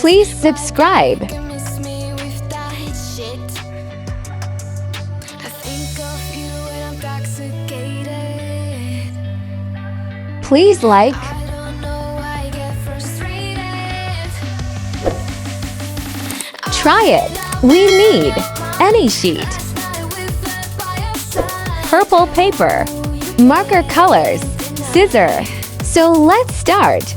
Please subscribe. Please like. Try it. We need any sheet. Purple paper, marker colors, scissor. So let's start.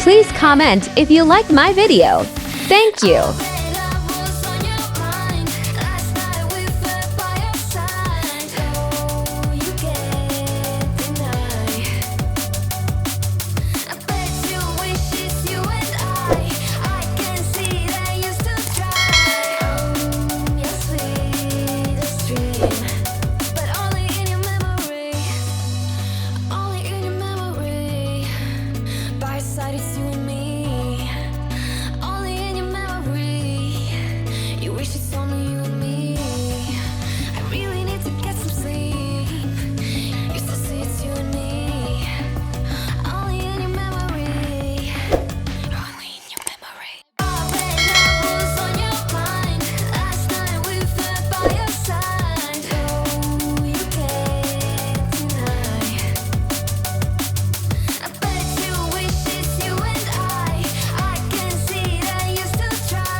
Please comment if you like my video. Thank you. It's you and me, only in your memory. You wish it's only you and me. I really need to get some sleep. Used to say it's you and me, only in your memory, only in your memory. When I was on your mind, last night we fell by your side. Oh, you can't deny. I bet you wish it's you and I can see that you still try.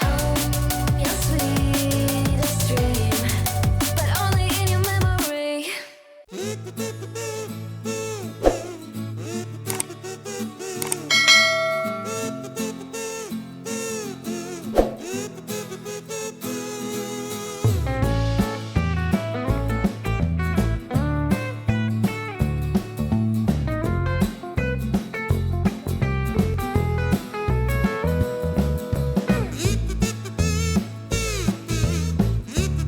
Oh, your sweetest dream, but only in your memory.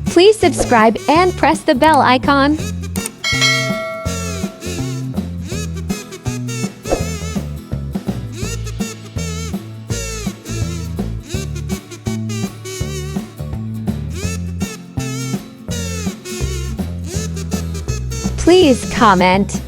Please subscribe and press the bell icon. Please comment.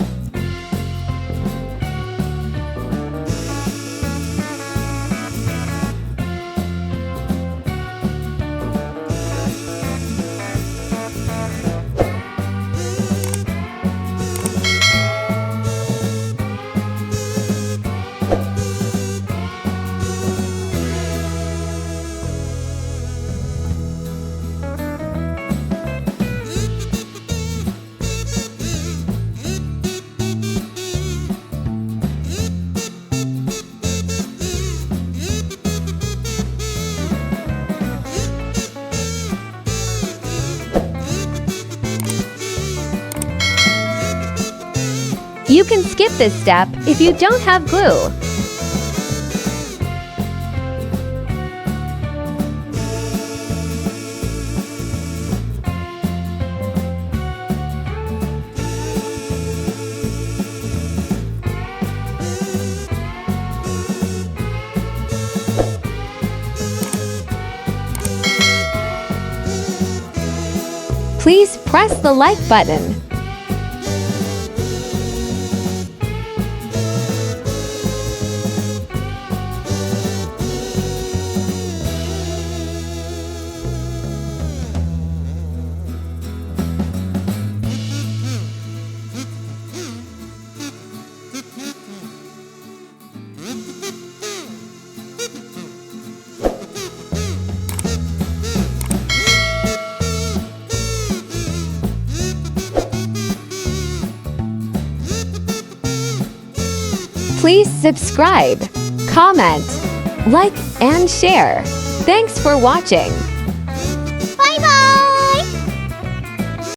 You can skip this step if you don't have glue. Please press the like button. Please subscribe, comment, like, and share. Thanks for watching.